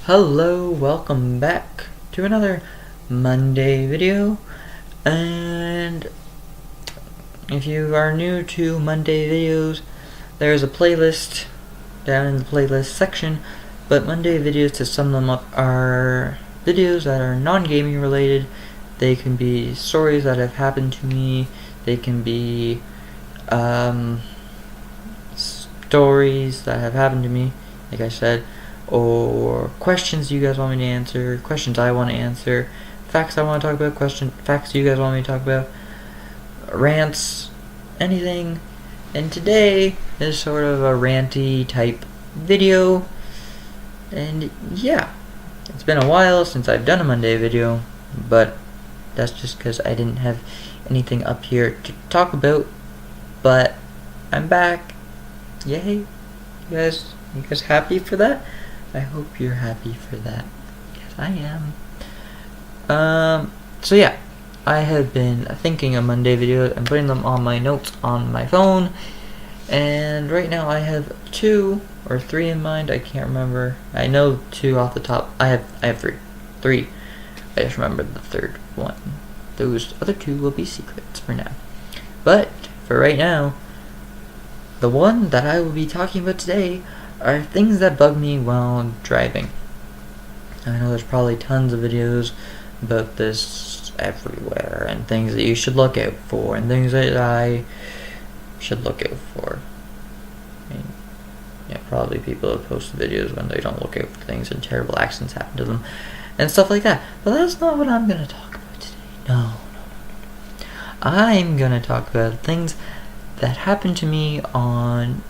Hello, welcome back to another Monday video. And if you are new to Monday videos, there's a playlist down in the playlist section, but Monday videos, to sum them up, are videos that are non-gaming related. They can be stories that have happened to me, they can be stories that have happened to me, like I said, or questions you guys want me to answer, questions I want to answer, facts I want to talk about, facts you guys want me to talk about, rants, anything. And today is sort of a ranty type video. And yeah, it's been a while since I've done a Monday video, but that's just because I didn't have anything up here to talk about. But I'm back. Yay. You guys happy for that? I hope you're happy for that. Yes, I am. So yeah, I have been thinking of Monday videos and putting them on my notes on my phone. And right now I have 2 or 3 in mind. I can't remember. I know 2 off the top. I have 3. 3. I just remembered the third one. Those other 2 will be secrets for now. But for right now, the one that I will be talking about today are things that bug me while driving. I know there's probably tons of videos about this everywhere, and things that you should look out for, and things that I should look out for. I mean, yeah, probably people have posted videos when they don't look out for things and terrible accidents happen to them, and stuff like that. But that's not what I'm going to talk about today. No. I'm going to talk about things that happened to me on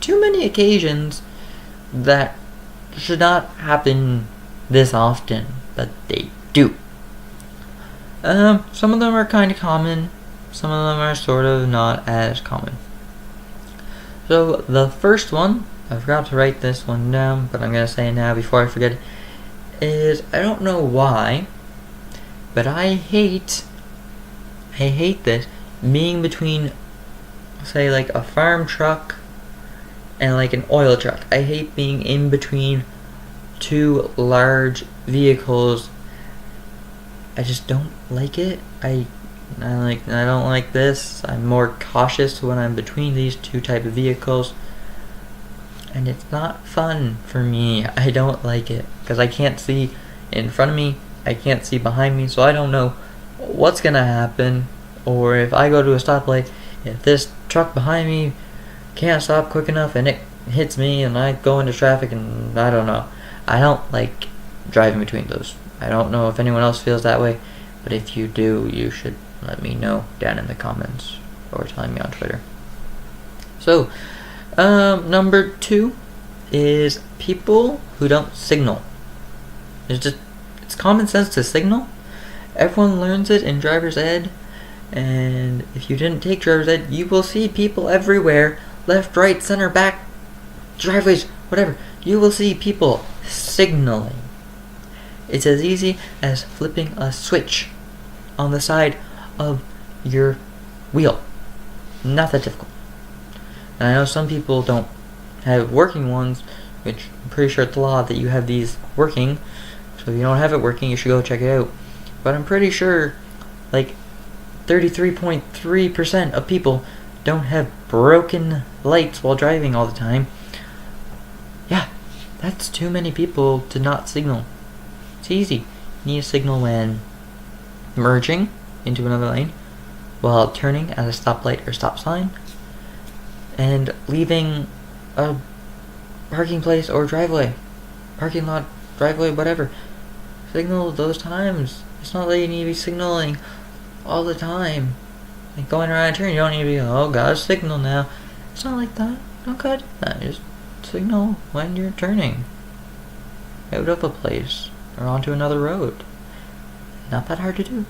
too many occasions that should not happen this often, but they do. Some of them are kind of common, some of them are sort of not as common. So the first one, I forgot to write this one down, but I'm going to say it now before I forget, is, I don't know why, but I hate this, being between, say, like a farm truck and like an oil truck. I hate being in between 2 large vehicles. I just don't like it. I don't like this. I'm more cautious when I'm between these 2 type of vehicles, and it's not fun for me. I don't like it because I can't see in front of me, I can't see behind me, so I don't know what's gonna happen. Or if I go to a stoplight, if this truck behind me can't stop quick enough and it hits me and I go into traffic, and I don't know. I don't like driving between those. I don't know if anyone else feels that way, but if you do, you should let me know down in the comments or tell me on Twitter. So, number 2 is people who don't signal. It's common sense to signal. Everyone learns it in driver's ed. And if you didn't take driver's ed, you will see people everywhere, left, right, center, back, driveways, whatever. You will see people signaling. It's as easy as flipping a switch on the side of your wheel. Not that difficult. And I know some people don't have working ones, which I'm pretty sure it's law that you have these working. So if you don't have it working, you should go check it out. But I'm pretty sure, like, 33.3% of people don't have broken lights while driving all the time. Yeah, that's too many people to not signal. It's easy. You need to signal when merging into another lane, while turning at a stoplight or stop sign, and leaving a parking place or driveway, parking lot, driveway, whatever. Signal those times. It's not that you need to be signaling all the time. Like going around a turn, you don't need to be, oh, gotta signal now. It's not like that. Don't gotta do that. Just signal when you're turning out of a place or onto another road. Not that hard to do.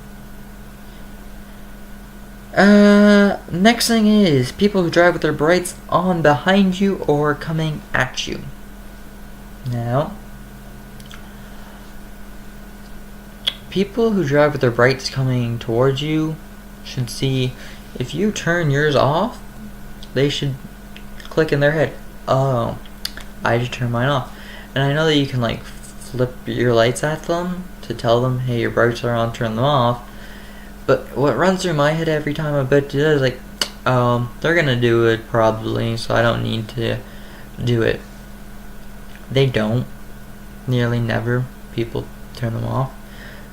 Next thing is people who drive with their brights on behind you or coming at you. Now, people who drive with their brights coming towards you should see, if you turn yours off, they should click in their head, oh, I just turned mine off. And I know that you can like flip your lights at them to tell them, hey, your brights are on, turn them off. But what runs through my head every time I'm about to do it is like, they're gonna do it probably, so I don't need to do it. They don't. Nearly never. People turn them off.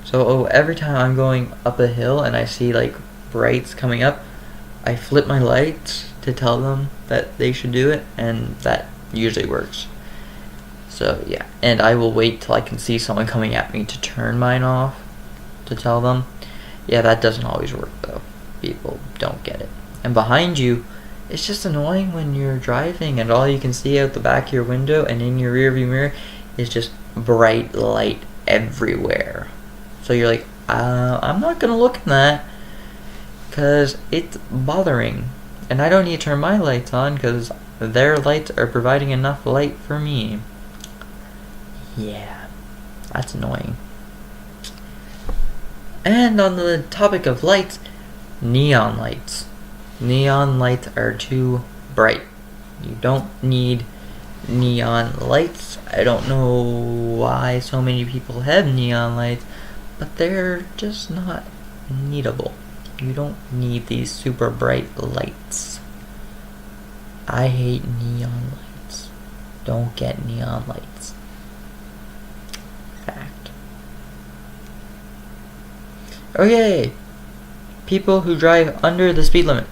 So every time I'm going up a hill and I see like brights coming up, I flip my lights to tell them that they should do it, and that usually works. So yeah, and I will wait till I can see someone coming at me to turn mine off to tell them. Yeah, that doesn't always work though. People don't get it. And behind you, it's just annoying when you're driving and all you can see out the back of your window and in your rearview mirror is just bright light everywhere. So you're like, I'm not gonna look in that because it's bothering. And I don't need to turn my lights on because their lights are providing enough light for me. Yeah, that's annoying. And on the topic of lights, neon lights. Neon lights are too bright. You don't need neon lights. I don't know why so many people have neon lights, but they're just not needable. You don't need these super bright lights. I hate neon lights. Don't get neon lights. Fact. Okay. People who drive under the speed limit.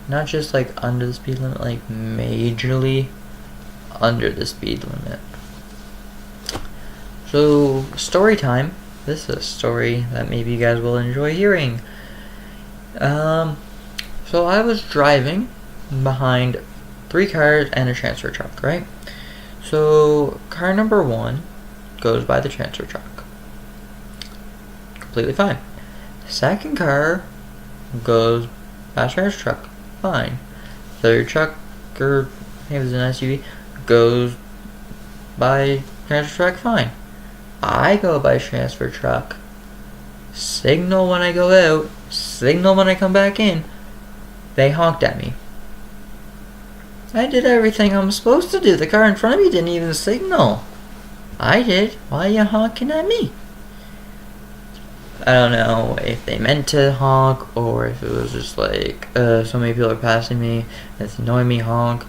Not just like under the speed limit, like majorly under the speed limit. So, story time. This is a story that maybe you guys will enjoy hearing. So I was driving behind 3 cars and a transfer truck, right? So car number 1 goes by the transfer truck. Completely fine. Second car goes by the transfer truck. Fine. Third truck, or maybe it was an SUV, goes by transfer truck. Fine. I go by transfer truck. Signal when I go out. Signal when I come back in. They honked at me. I did everything I'm supposed to do. The car in front of me didn't even signal. I did. Why are you honking at me? I don't know if they meant to honk or if it was just like so many people are passing me. It's annoying me honk.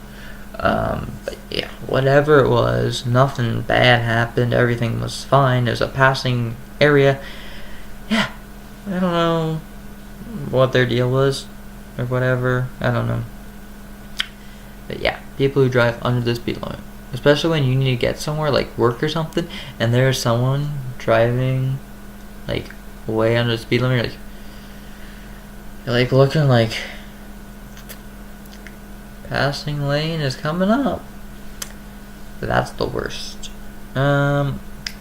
But yeah, whatever it was, nothing bad happened. Everything was fine. It was a passing area. Yeah, I don't know what their deal was or whatever. I don't know. But yeah, people who drive under the speed limit, especially when you need to get somewhere like work or something, and there's someone driving like way under the speed limit. You're like looking like passing lane is coming up. That's the worst.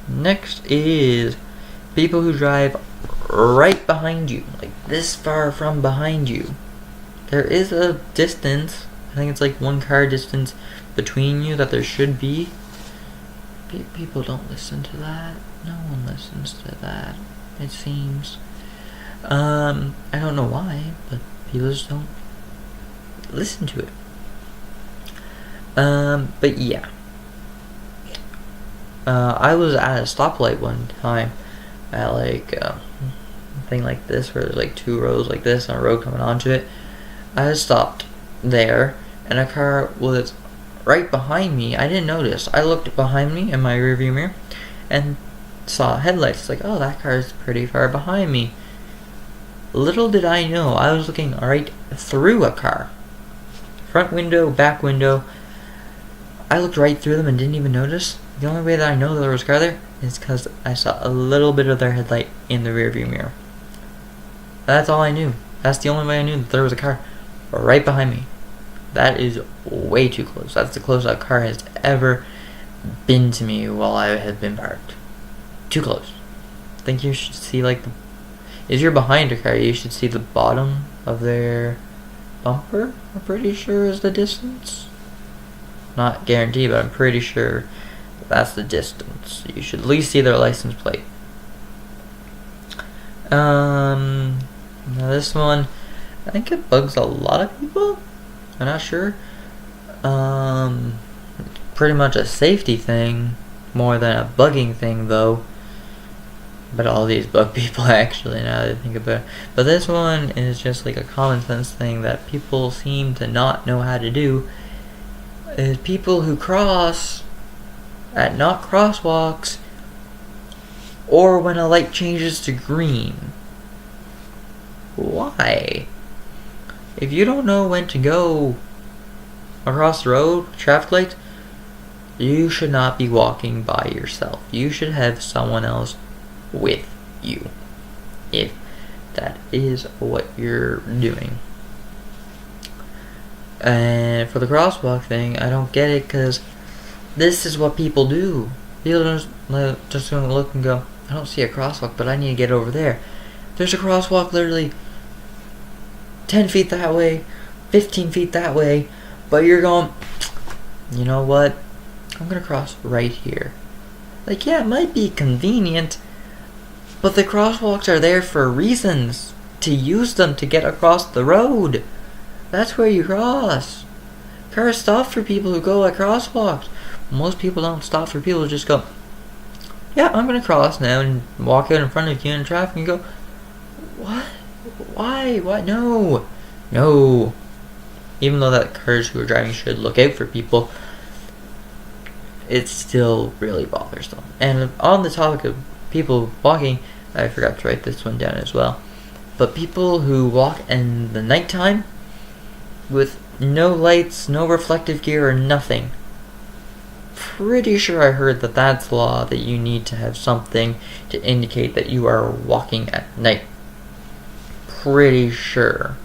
Next is people who drive right behind you, like this far from behind you. There is a distance. I think it's like 1 car distance between you that there should be. People don't listen to that. No one listens to that, it seems. I don't know why, but people just don't listen to it. But yeah. I was at a stoplight one time at like a thing like this where there's like 2 rows like this and a road coming onto it. I was stopped there and a car was right behind me. I didn't notice. I looked behind me in my rearview mirror and saw headlights. It's like, oh, that car is pretty far behind me. Little did I know, I was looking right through a car. Front window, back window. I looked right through them and didn't even notice. The only way that I know there was a car there is because I saw a little bit of their headlight in the rearview mirror. That's all I knew. That's the only way I knew that there was a car right behind me. That is way too close. That's the closest a car has ever been to me while I had been parked. Too close. I think you should see like if you're behind a car, you should see the bottom of their bumper. I'm pretty sure is the distance. Not guaranteed, but I'm pretty sure that's the distance. You should at least see their license plate. Now this one, I think it bugs a lot of people. I'm not sure. Pretty much a safety thing, more than a bugging thing though. But all these bug people actually, now that I think about it. But this one is just like a common sense thing that people seem to not know how to do. Is people who cross at not crosswalks or when a light changes to green. Why? If you don't know when to go across the road, traffic lights, you should not be walking by yourself. You should have someone else with you, if that is what you're doing. And for the crosswalk thing, I don't get it, because this is what people do. People just gonna look and go, I don't see a crosswalk, but I need to get over there. There's a crosswalk literally 10 feet that way, 15 feet that way, but you're going, you know what, I'm gonna cross right here. Like, yeah, it might be convenient, but the crosswalks are there for reasons. To use them to get across the road. That's where you cross. Cars stop for people who go at crosswalks. Most people don't stop for people who just go, yeah, I'm gonna cross now, and walk out in front of you in traffic and go, what? Why? What? No. No. Even though that cars who are driving should look out for people, it's still really bothersome. And on the topic of people walking, I forgot to write this one down as well, but people who walk in the nighttime with no lights, no reflective gear, or nothing. Pretty sure I heard that that's law, that you need to have something to indicate that you are walking at night. Pretty sure.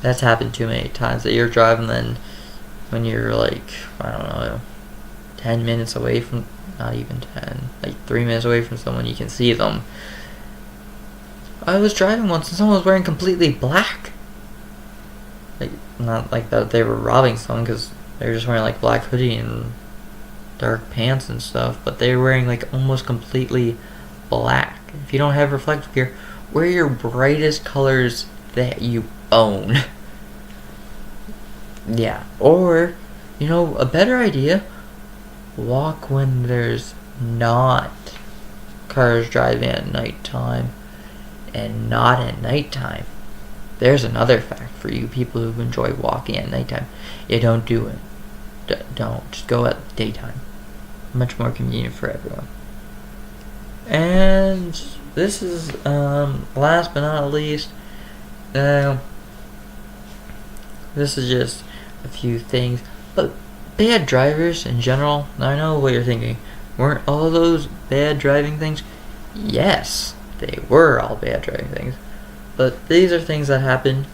That's happened too many times, that you're driving, then when you're like, I don't know, 10 minutes away from, not even 10, like 3 minutes away from someone, you can see them. I was driving once and someone was wearing completely black. Like, not like that they were robbing someone, because they were just wearing like black hoodie and dark pants and stuff, but they were wearing like almost completely black. If you don't have reflective gear, wear your brightest colors that you own. Yeah, or, you know, a better idea, walk when there's not cars driving at nighttime, and not at nighttime. There's another fact for you people who enjoy walking at nighttime. You don't do it. Don't. Just go at daytime. Much more convenient for everyone. And this is, last but not least, this is just a few things, but bad drivers in general, I know what you're thinking. Weren't all those bad driving things? Yes, they were all bad driving things. But these are things that happen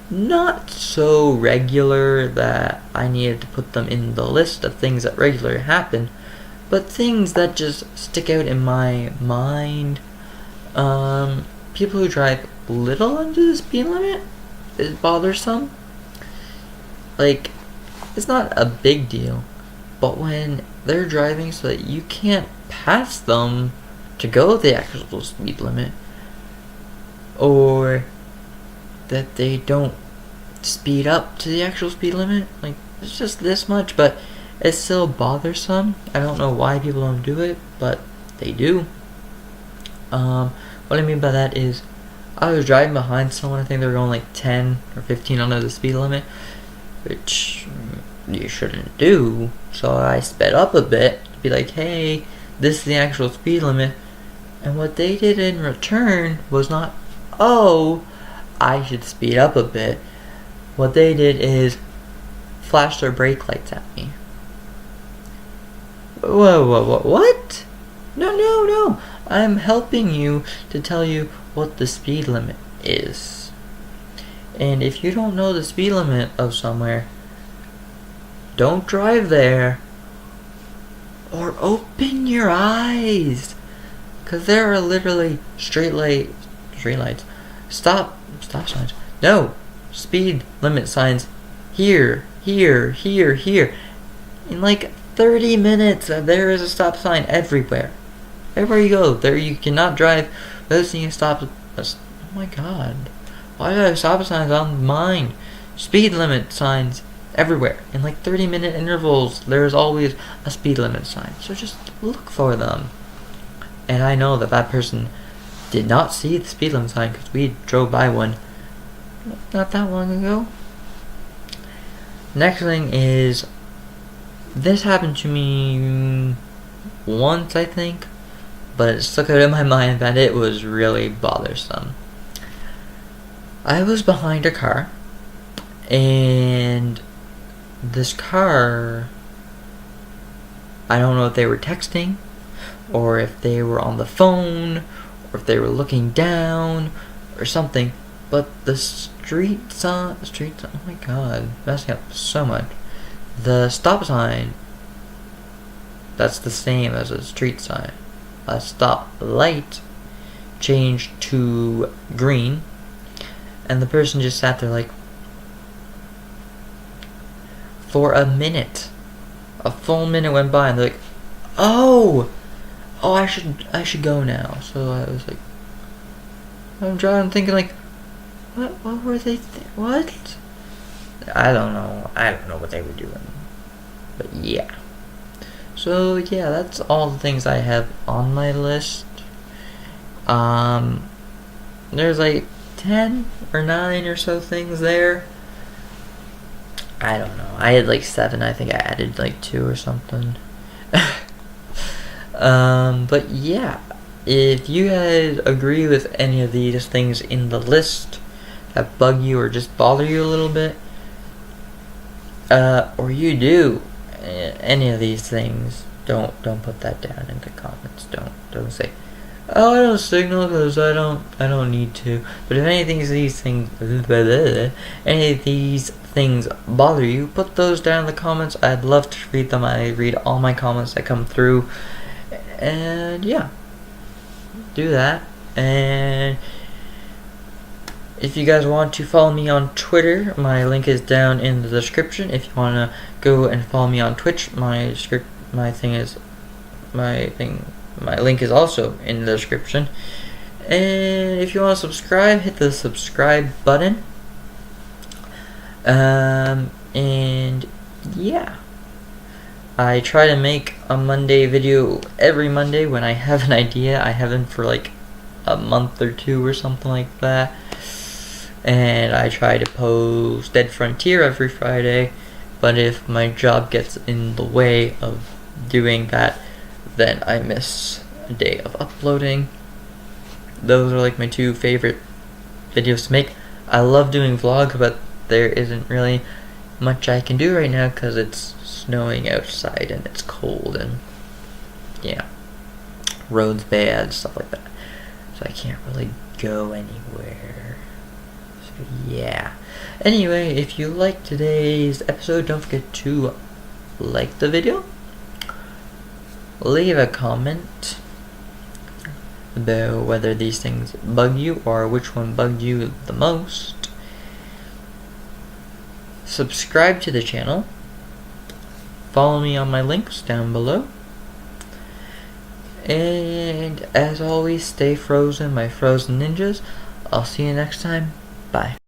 not so regular that I needed to put them in the list of things that regularly happen, but things that just stick out in my mind. People who drive little under the speed limit is bothersome. Like, it's not a big deal, but when they're driving so that you can't pass them to go the actual speed limit, or that they don't speed up to the actual speed limit, like, it's just this much, but it's still bothersome. I don't know why people don't do it, but they do. What I mean by that is, I was driving behind someone, I think they were going like 10 or 15 under the speed limit, which you shouldn't do, so I sped up a bit to be like, hey, this is the actual speed limit. And what they did in return was not, oh, I should speed up a bit. What they did is flash their brake lights at me. Whoa, what? No. I'm helping you to tell you what the speed limit is. And if you don't know the speed limit of somewhere, don't drive there. Or open your eyes. Because there are literally street lights, stop signs. No, speed limit signs here. In like 30 minutes, there is a stop sign everywhere. Everywhere you go, there you cannot drive without seeing a stop. Oh my god. Why do I have stop signs on mine? Speed limit signs everywhere. In like 30-minute intervals, there's always a speed limit sign. So just look for them. And I know that that person did not see the speed limit sign because we drove by one not that long ago. Next thing is, this happened to me once, I think, but it stuck out in my mind that it was really bothersome. I was behind a car, and this car, I don't know if they were texting, or if they were on the phone, or if they were looking down, or something, but the street sign, oh my god, messing up so much. The stop sign, that's the same as a street sign. A stop light changed to green, and the person just sat there like, for a minute. A full minute went by, and they're like, oh, I should go now. So I was like, I'm driving, thinking like, what were they? What? I don't know what they were doing. But yeah. So yeah, that's all the things I have on my list. There's like 10 or 9 or so things there. I don't know. I had like 7. I think I added like 2 or something. But yeah, if you guys agree with any of these things in the list that bug you or just bother you a little bit, or you do any of these things, don't put that down in the comments. Don't say, oh, I don't signal because I don't need to. But if any of these things bother you, put those down in the comments. I'd love to read them. I read all my comments that come through, and yeah, do that. And if you guys want to follow me on Twitter, my link is down in the description. If you want to go and follow me on Twitch, my link is also in the description. And if you want to subscribe, hit the subscribe button. And yeah, I try to make a Monday video every Monday when I have an idea. I haven't for like a month or 2 or something like that. And I try to post Dead Frontier every Friday, but if my job gets in the way of doing that, then I miss a day of uploading. Those are like my 2 favorite videos to make. I love doing vlogs, but there isn't really much I can do right now because it's snowing outside and it's cold and yeah, roads bad, stuff like that. So I can't really go anywhere. So yeah. Anyway, if you liked today's episode, don't forget to like the video, leave a comment about whether these things bug you or which one bugged you the most. Subscribe to the channel. Follow me on my links down below. And as always, stay frozen, my frozen ninjas. I'll see you next time. Bye.